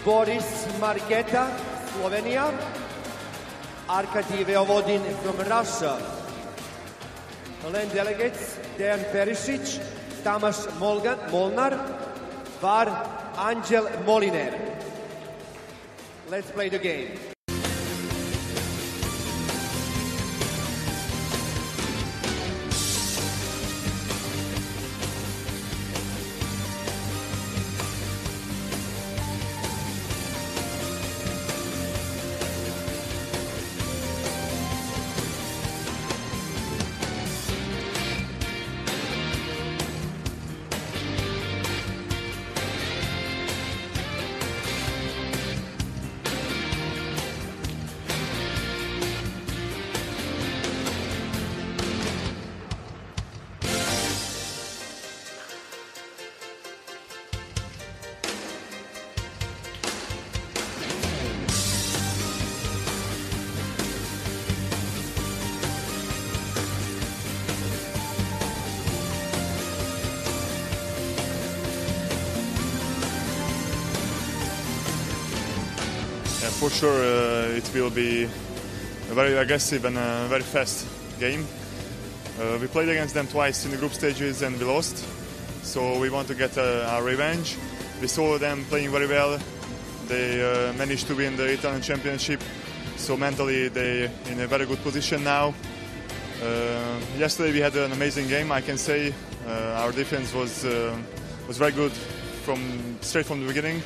Boris Marketa, Slovenia. Arkady Veovodin from Russia. LEN delegates Dejan Perišić, Tamas Molnar, Var Angel Moliner. Let's play the game. For sure, it will be a very aggressive and very fast game. We played against them twice in the group stages and we lost, so we want to get our revenge. We saw them playing very well. They managed to win the Italian championship, so mentally they're in a very good position now. Yesterday we had an amazing game, I can say. Our defense was very good straight from the beginning.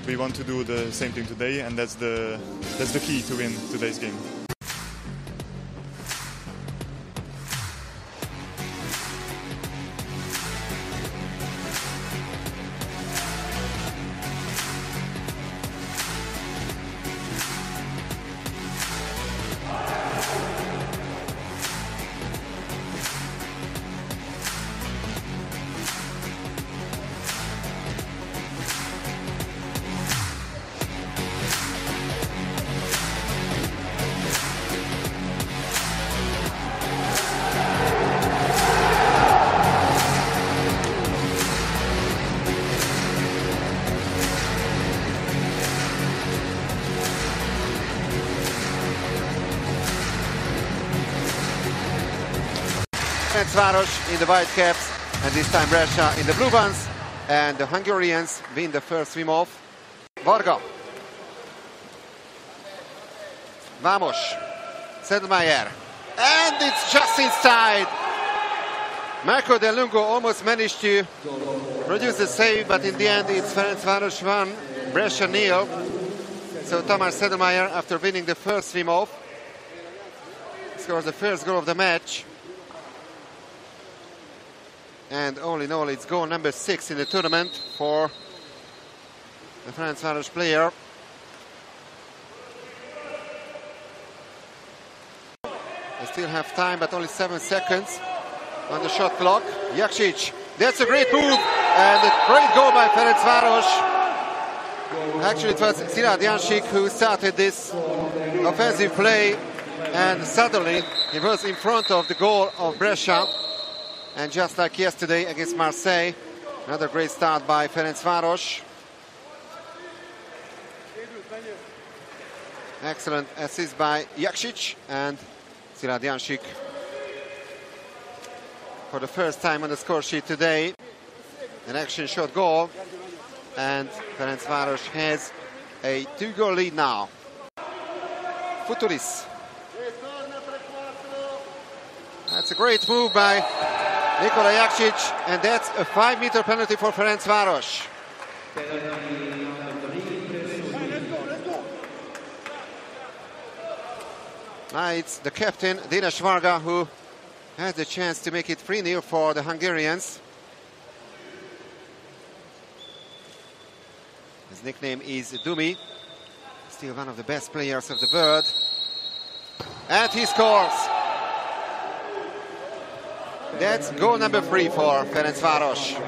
We want to do the same thing today, and that's the key to win today's game. Ferencváros in the white caps, and this time Brescia in the blue ones, and the Hungarians win the first swim-off. Varga, Vámos, Sedlmayer, and it's just inside. Marco De Lungo almost managed to produce the save, but in the end it's Ferencváros 1, Brescia 0. So Tamas Sedlmayer, after winning the first swim-off, scores the first goal of the match. And all in all, it's goal number 6 in the tournament for the Ferencváros player. They still have time, but only 7 seconds on the shot clock. Jansik, that's a great move, and a great goal by Ferencváros. Actually, it was Jansik who started this offensive play, and suddenly he was in front of the goal of Brescia. And just like yesterday against Marseille, another great start by Ferencváros. Excellent assist by Jansik, and Jansik for the first time on the score sheet today. An action shot goal, and Ferencváros has a 2-goal lead now. Fountoulis. That's a great move by Nikola Jansik, and that's a 5-meter penalty for Ferencváros. It's the captain, Varga, who has the chance to make it 3-0 for the Hungarians. His nickname is Dumi, still one of the best players of the world. And he scores! That's goal number 3 for Ferencváros.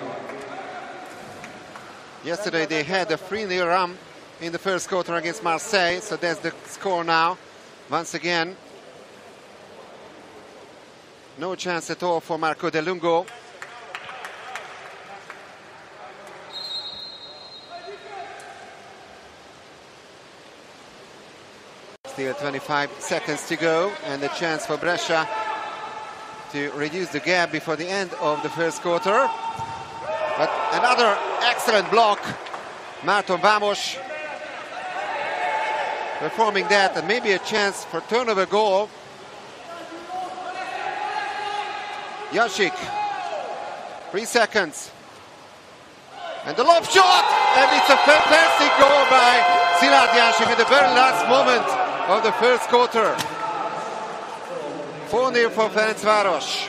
Yesterday they had a 3-0 run in the first quarter against Marseille, so that's the score now. Once again, no chance at all for Marco De Lungo. Still 25 seconds to go, and a chance for Brescia to reduce the gap before the end of the first quarter. But another excellent block. Márton Vámos performing that, and maybe a chance for turnover goal. Jansik, 3 seconds. And the lob shot! And it's a fantastic goal by Jansik at the very last moment of the first quarter. 4-0 for Ferencváros.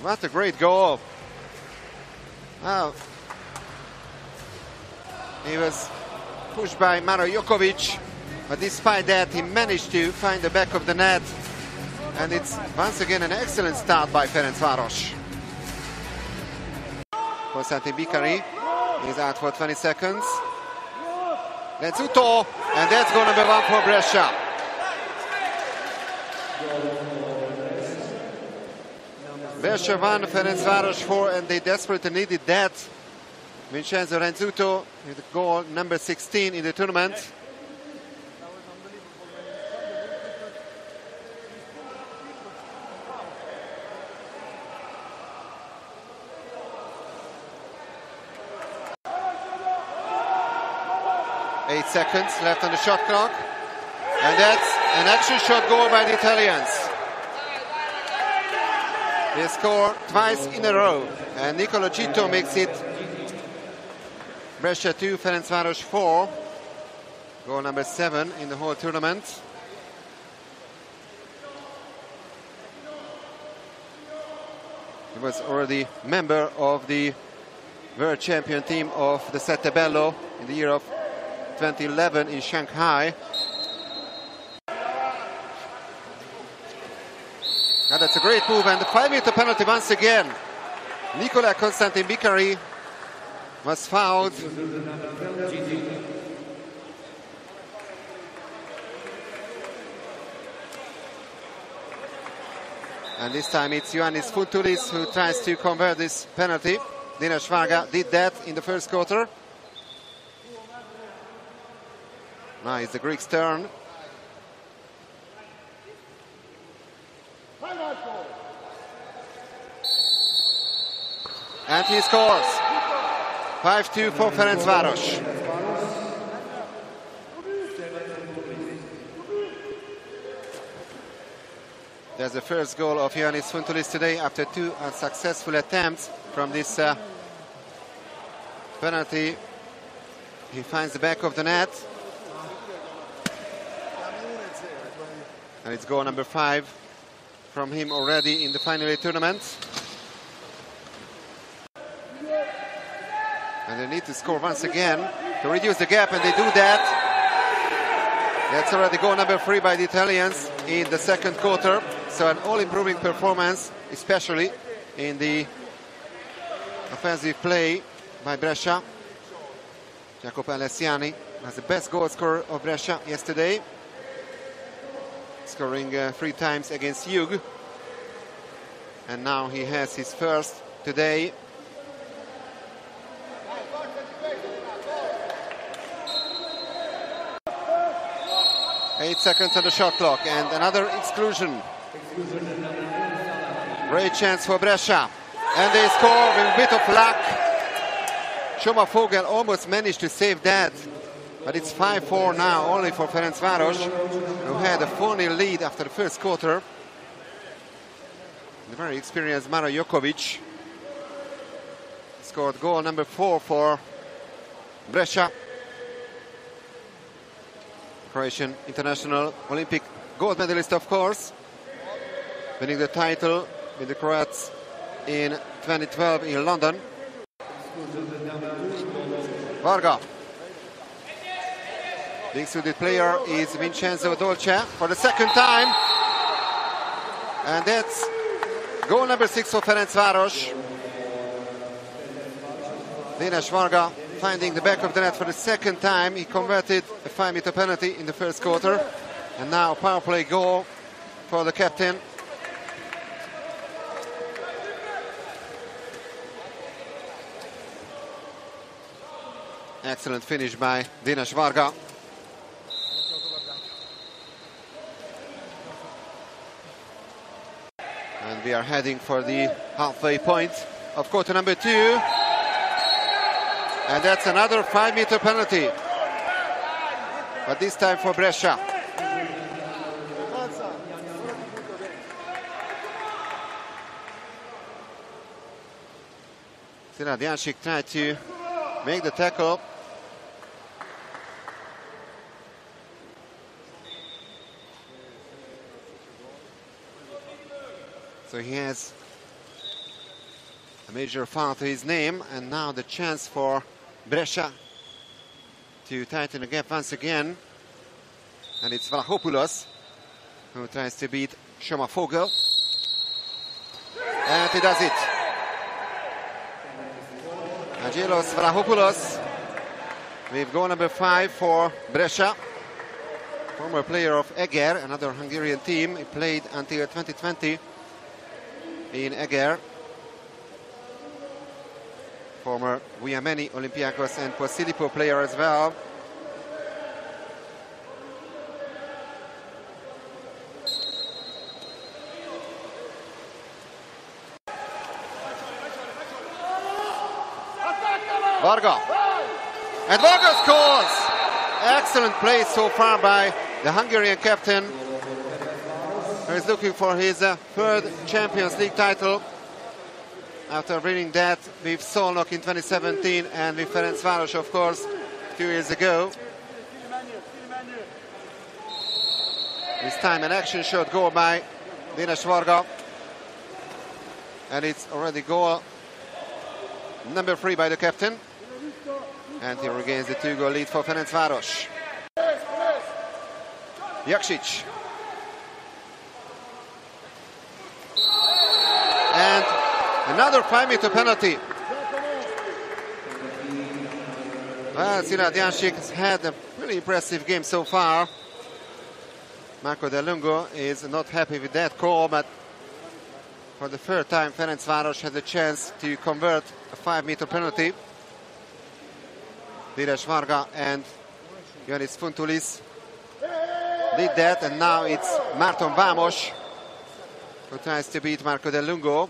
What a great goal. Wow. He was pushed by Maro Jokovic, but despite that he managed to find the back of the net. And it's once again an excellent start by Ferencváros. Konstantin Bicari is out for 20 seconds. That's Uto, and that's goal number 1 for Brescia. Brescia 1, Ferencváros 4, and they desperately needed that. Vincenzo Renzuto with goal number 16 in the tournament. Eight seconds left on the shot clock, and that's an action shot goal by the Italians. They score twice in a row, and Nicolo Cito makes it Brescia 2, Ferencváros 4. Goal number 7 in the whole tournament. He was already member of the world champion team of the Sette Bello in the year of 2011 in Shanghai. Now that's a great move, and the 5-meter penalty once again. Nicola Konstantin Bicari was fouled. And this time it's Ioannis Fountoulis who tries to convert this penalty. Dinesh Varga did that in the first quarter. Now it's the Greeks' turn. And he scores. 5-2 for Ferencváros. There's the first goal of Ioannis Fountoulis today after 2 unsuccessful attempts from this penalty. He finds the back of the net. And it's goal number 5 from him already in the final tournament. And they need to score once again to reduce the gap, and they do that. That's already goal number 3 by the Italians in the second quarter. So an all-improving performance, especially in the offensive play by Brescia. Jacopo Alessiani was the best goal scorer of Brescia yesterday, scoring 3 times against Jug. And now he has his first today. Eight seconds on the shot clock, and another exclusion. Great chance for Brescia, and they score with a bit of luck. Schoma Vogel almost managed to save that, but it's 5-4 now only for Ferencváros, who had a 4-0 lead after the first quarter. The very experienced Maro Jokovic scored goal number 4 for Brescia. Croatian international, Olympic gold medalist, of course, winning the title with the Croats in 2012 in London. Varga. The excluded player is Vincenzo Dolce for the second time. And that's goal number 6 for Ferencváros. Dinesh Varga finding the back of the net for the second time. He converted a 5-meter penalty in the first quarter. And now power play goal for the captain. Excellent finish by Varga. And we are heading for the halfway point of quarter number 2. And that's another 5-meter penalty. But this time for Brescia. Jansik tried to make the tackle. So he has a major foul to his name, and now the chance for Brescia to tighten the gap once again. And it's Vlahopoulos who tries to beat Fogel. And he does it. Angelos Vlahopoulos with goal number 5 for Brescia. Former player of Eger, another Hungarian team. He played until 2020 in Eger. Former Guiameni, Olympiacos and Posilipo player as well. Varga. And Varga scores! Excellent play so far by the Hungarian captain, who is looking for his third Champions League title after winning that with Szolnok in 2017 and with Ferencváros, of course, 2 years ago. This time an action shot goal by Varga. And it's already goal number 3 by the captain. And he regains the 2-goal lead for Ferencváros. Jansik. And another 5-meter penalty. Well, Jansik has had a really impressive game so far. Marco Del Lungo is not happy with that call, but for the third time Ferencváros had a chance to convert a 5-meter penalty. Varga and Fountoulis did that, and now it's Márton Vámos who tries to beat Marco Del Lungo.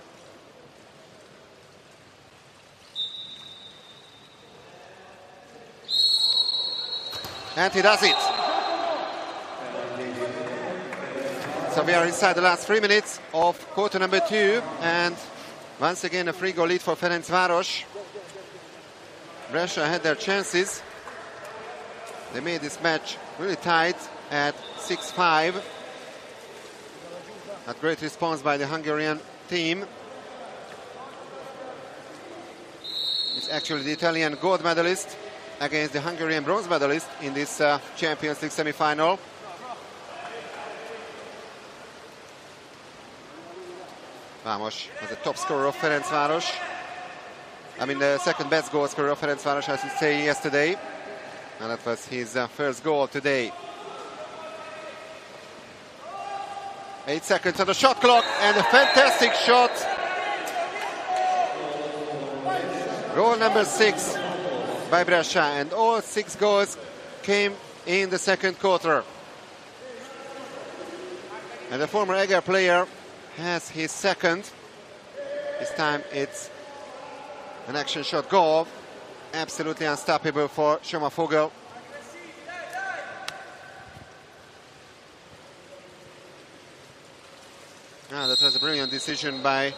And he does it. So we are inside the last 3 minutes of quarter number 2, and once again a 3-goal lead for Ferencváros. Brescia had their chances. They made this match really tight at 6-5. A great response by the Hungarian team. It's actually the Italian gold medalist against the Hungarian bronze medalist in this Champions League semi-final. Vámos was the top scorer of Ferencváros. I mean, the second best goal scorer of Ferencváros, I should say, yesterday. And that was his first goal today. 8 seconds on the shot clock, and a fantastic shot. Goal number 6 by Brescia, and all 6 goals came in the second quarter. And the former Eger player has his second. This time it's an action shot goal. Absolutely unstoppable for Fogel. That was a brilliant decision by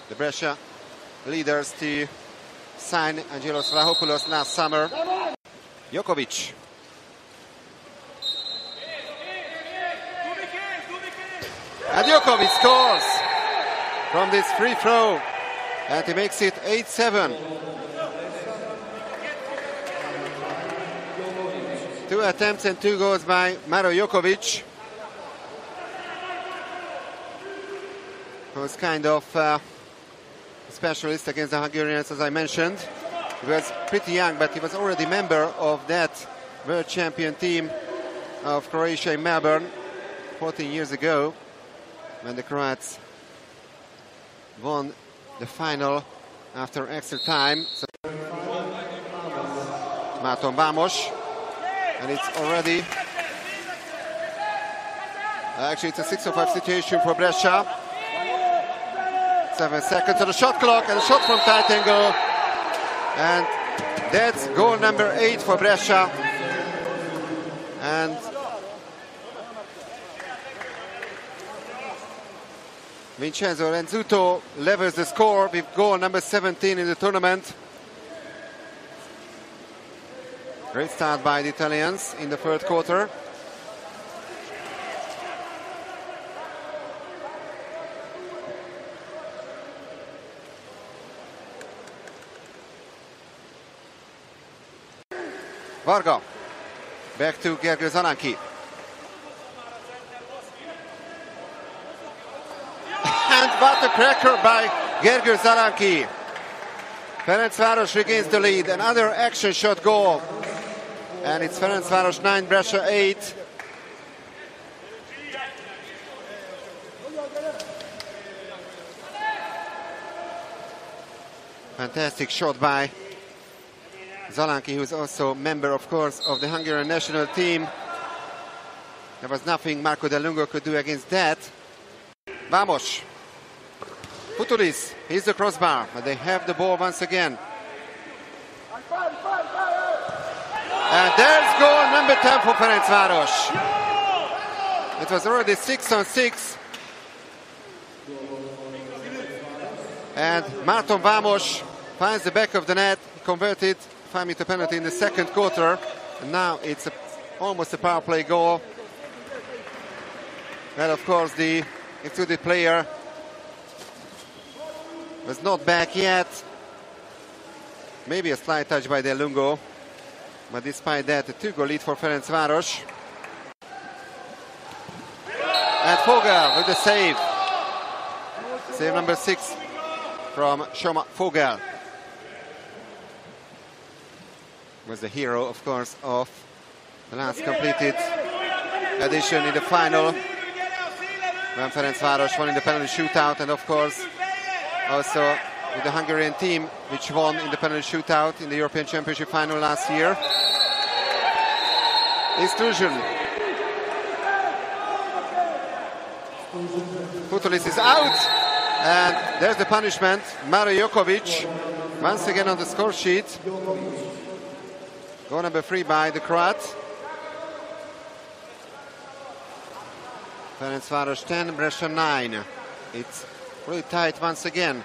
the Brescia leaders to sign Angelos Vlahopoulos last summer. Jokovic. And Jokovic scores from this free throw. And he makes it 8-7. 2 attempts and 2 goals by Maro Jokovic, who was kind of a specialist against the Hungarians, as I mentioned. He was pretty young, but he was already a member of that world champion team of Croatia in Melbourne 14 years ago, when the Croats won the final after extra time. So Márton Vámos. And it's already... Actually, it's a 6-on-5 situation for Brescia. 7 seconds on the shot clock, and a shot from tight angle. And that's goal number 8 for Brescia. And Vincenzo Renzuto levels the score with goal number 17 in the tournament. Great start by the Italians in the third quarter. Varga, back to Gergő Zalánki. And what a cracker by Gergő Zalánki. Ferencváros regains the lead, another action shot goal. And it's Ferencváros 9, Brescia 8. Fantastic shot by Zalánki, who's also member, of course, of the Hungarian national team. There was nothing Marco Del Lungo could do against that. Vámos. Fountoulis, here's the crossbar, but they have the ball once again. And there's goal number 10 for Ferencváros. It was already 6-on-6. And Márton Vámos finds the back of the net, converted 5-meter penalty in the second quarter. And now it's almost a power play goal. And of course the excluded player was not back yet. Maybe a slight touch by Del Lungo. But despite that, a 2-goal lead for Ferencváros. And Vogel with the save. Save number 6 from Shoma Vogel. Was the hero, of course, of the last completed edition in the final, when Ferencváros won in the penalty shootout, and of course also with the Hungarian team, which won in the penalty shootout in the European Championship final last year. Exclusion. Fountoulis is out, and there's the punishment. Mario Jokovic once again on the score sheet. Goal number 3 by the Croat. Ferencváros 10, Brescia 9. It's really tight once again.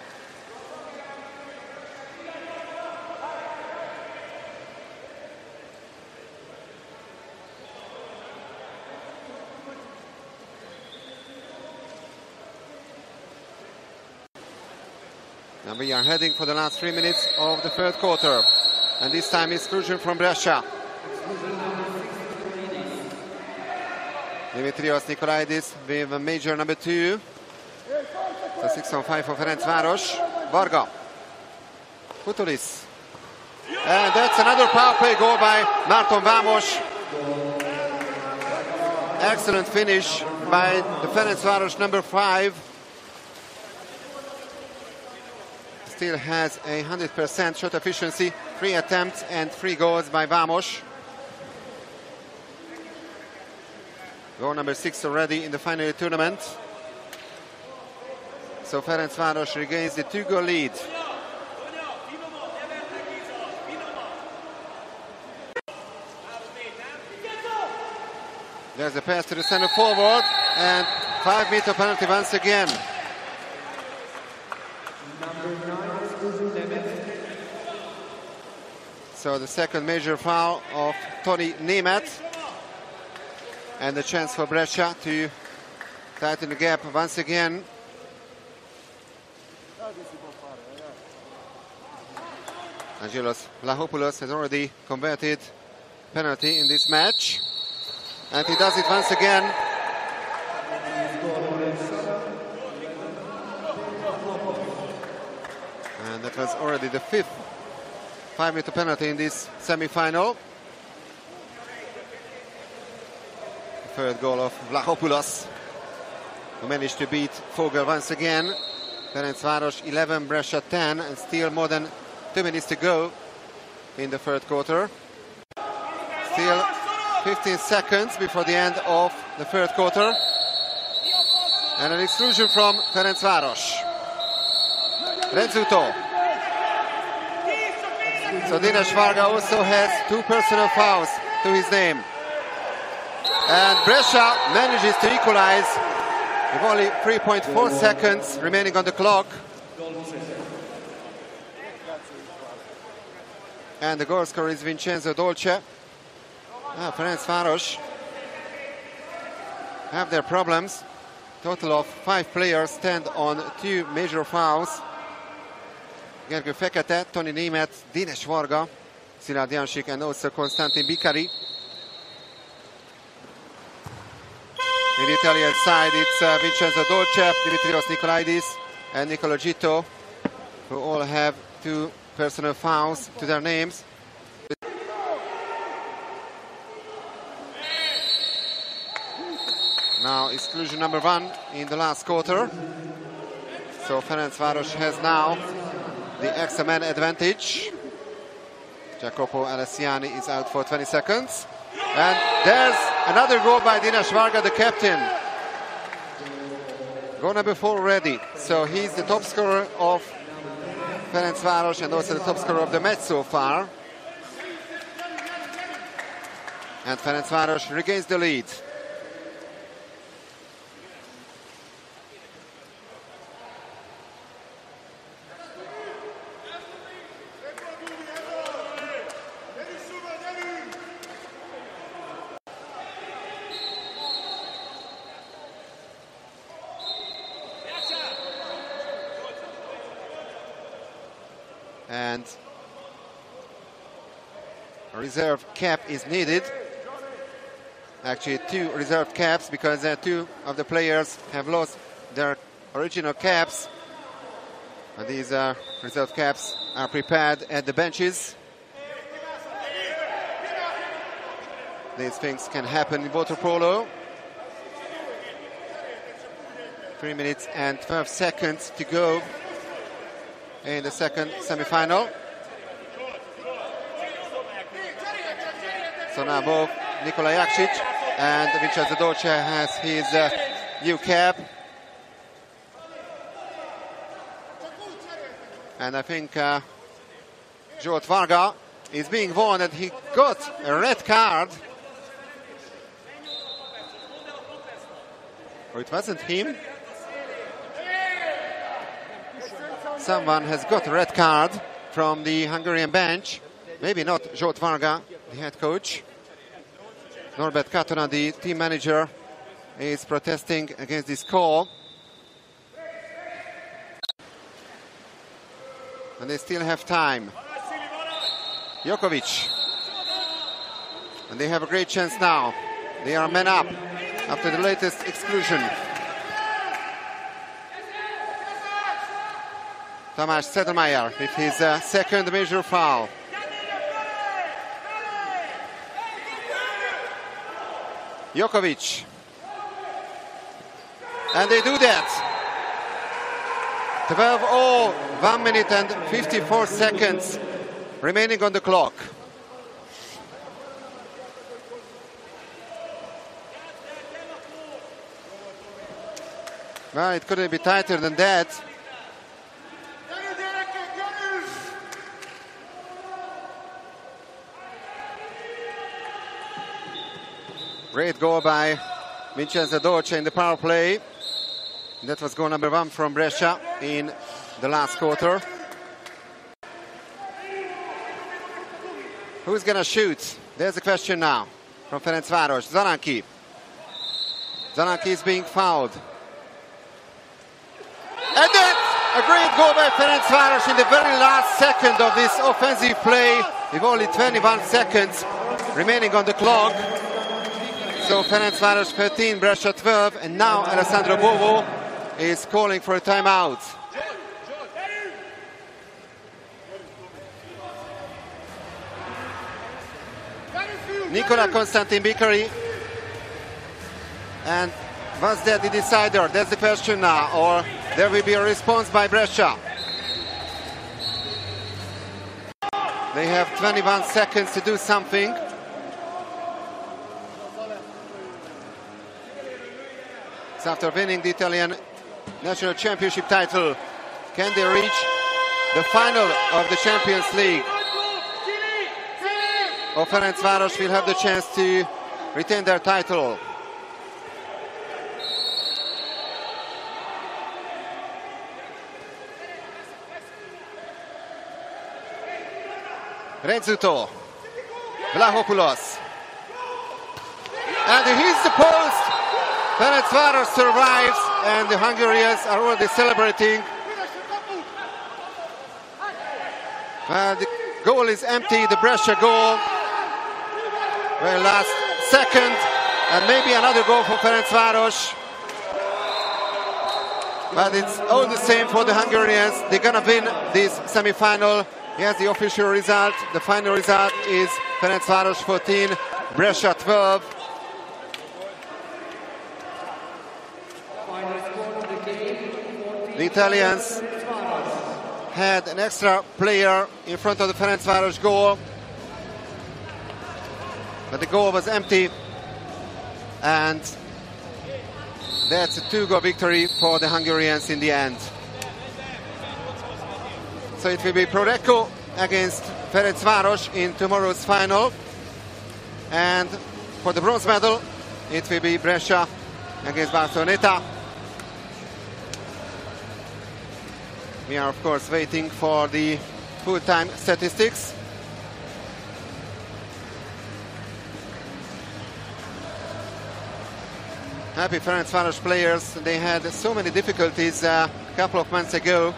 And we are heading for the last 3 minutes of the third quarter. And this time exclusion from Brescia. Dimitrios Nikolaidis with a major number 2. So 6-on-5 for Ferencváros. Varga. Fountoulis. And that's another power play goal by Márton Vámos. Excellent finish by the Ferencváros number 5. Still has a 100% shot efficiency. 3 attempts and 3 goals by Vámos. Goal number 6 already in the final tournament. So Ferencváros regains the 2-goal lead. There's a pass to the center forward, and 5-meter penalty once again. So the second major foul of Toni Németh. And the chance for Brescia to tighten the gap once again. Angelos Vlahopoulos has already converted penalty in this match. And he does it once again. And that was already the 5th 5-meter penalty in this semi-final. Third goal of Vlahopoulos, who managed to beat Vogel once again. Ferencváros 11, Brescia 10, and still more than 2 minutes to go in the third quarter. Still 15 seconds before the end of the third quarter. And an exclusion from Ferencváros. Rezzuto. So Dinesh Varga also has 2 personal fouls to his name. And Brescia manages to equalize with only 3.4 seconds remaining on the clock. And the goal scorer is Vincenzo Dolce. Ferencváros have their problems. Total of 5 players stand on 2 major fouls. Gergő Fekete, Tony Német, Dinesh Varga, Szilárd Jansik, and also Konstantin Bicari. In the Italian side, it's Vincenzo Dolce, Dimitrios Nikolaidis, and Nicolo Gitto, who all have 2 personal fouls to their names. Now exclusion number 1 in the last quarter. So Ferencváros has now the extra man advantage. Jacopo Alessiani is out for 20 seconds. And there's another goal by Dinesh Varga, the captain. Goal number 4 already. So he's the top scorer of Ferencváros and also the top scorer of the match so far. And Ferencváros regains the lead. And a reserve cap is needed. Actually 2 reserve caps, because 2 of the players have lost their original caps. And these reserve caps are prepared at the benches. These things can happen in waterpolo. 3 minutes and 12 seconds to go in the second semi-final. So now both Nikola Jakšić and Vincenzo Dolce has his new cap. And I think Zsolt Varga is being warned that he got a red card. Or it wasn't him. Someone has got a red card from the Hungarian bench. Maybe not Zsolt Varga, the head coach. Norbert Katona, the team manager, is protesting against this call. And they still have time. Jokovic. And they have a great chance now. They are men up after the latest exclusion. Tamás Sedlmayer with his second major foul. Jokovic. And they do that. 12-all, 1 minute and 54 seconds remaining on the clock. Well, it couldn't be tighter than that. Great goal by Vincenzo Dolce in the power play. That was goal number 1 from Brescia in the last quarter. Who's gonna shoot? There's the question now from Ferencváros. Zalánki. Zalánki is being fouled. And that's a great goal by Ferencváros in the very last second of this offensive play, with only 21 seconds remaining on the clock. So Ferencváros 13, Brescia 12, and now Alessandro Bovo is calling for a timeout. Nicola Konstantin Bicari. And was that the decider? That's the question now. Or there will be a response by Brescia. They have 21 seconds to do something. So after winning the Italian National Championship title, can they reach the final of the Champions League? Or Ferencváros will have the chance to retain their title. Rezzuto, Vlahopoulos, and he hits the post. Ferencváros survives, and the Hungarians are already celebrating. The goal is empty, the Brescia goal. Well, last second, and maybe another goal for Ferencváros. But it's all the same for the Hungarians. They're gonna win this semi-final. Here's the official result. The final result is Ferencváros 14, Brescia 12. The Italians had an extra player in front of the Ferencváros goal, but the goal was empty, and that's a 2-goal victory for the Hungarians in the end. So it will be Prorecco against Ferencváros in tomorrow's final, and for the bronze medal it will be Brescia against Barceloneta. We are of course waiting for the full-time statistics. Happy Ferencváros players. They had so many difficulties a couple of months ago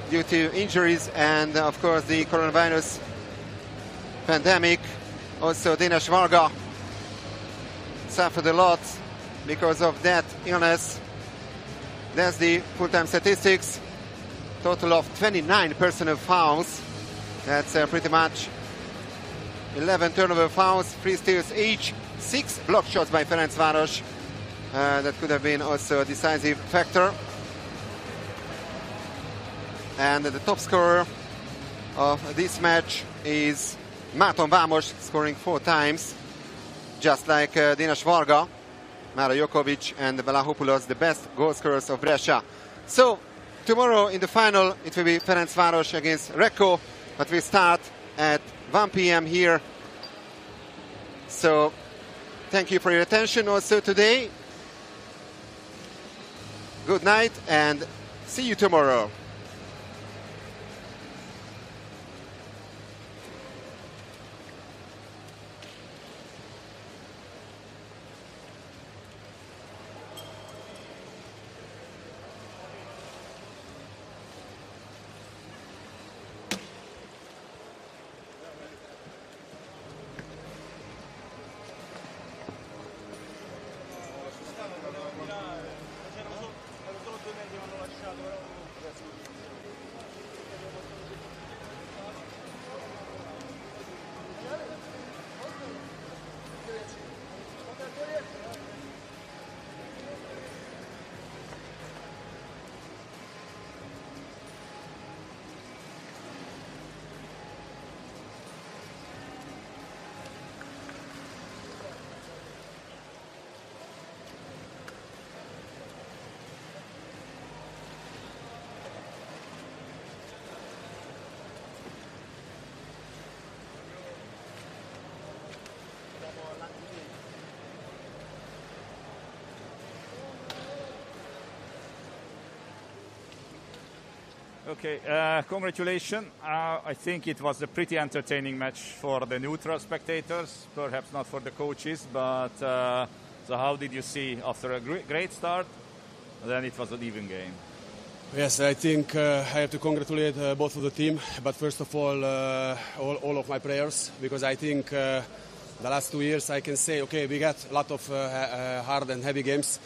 due to injuries and of course the coronavirus pandemic. Also Danish Varga suffered a lot because of that illness. That's the full-time statistics. Total of 29 personal fouls. That's pretty much 11 turnover fouls, 3 steals each, 6 block shots by Ferencváros. That could have been also a decisive factor. And the top scorer of this match is Máton Vámos, scoring 4 times, just like Dinas Varga, Mara Jokovic and Vlahopoulos, the best goal scorers of Brescia. So tomorrow in the final it will be Ferencváros against Recco, but we start at 1 p.m. here. So thank you for your attention also today. Good night and see you tomorrow. Okay, congratulations. I think it was a pretty entertaining match for the neutral spectators, perhaps not for the coaches, but so how did you see after a great start? Then it was an even game. Yes, I think I have to congratulate both of the team, but first of all of my players, because I think the last 2 years I can say, okay, we got a lot of hard and heavy games,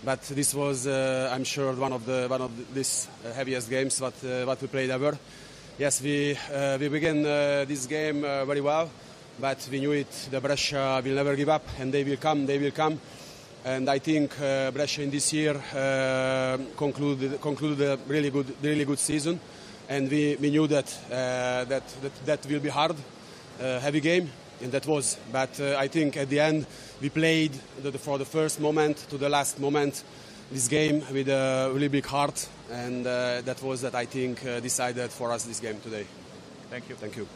but this was, I'm sure, one of these heaviest games what we played ever. Yes, we began this game very well, but we knew it. The Brescia will never give up, and they will come. They will come. And I think Brescia in this year concluded a really good season, and we knew that that will be hard, heavy game, and that was. But I think at the end we played for the first moment to the last moment this game with a really big heart, and that was that I think decided for us this game today. Thank you. Thank you.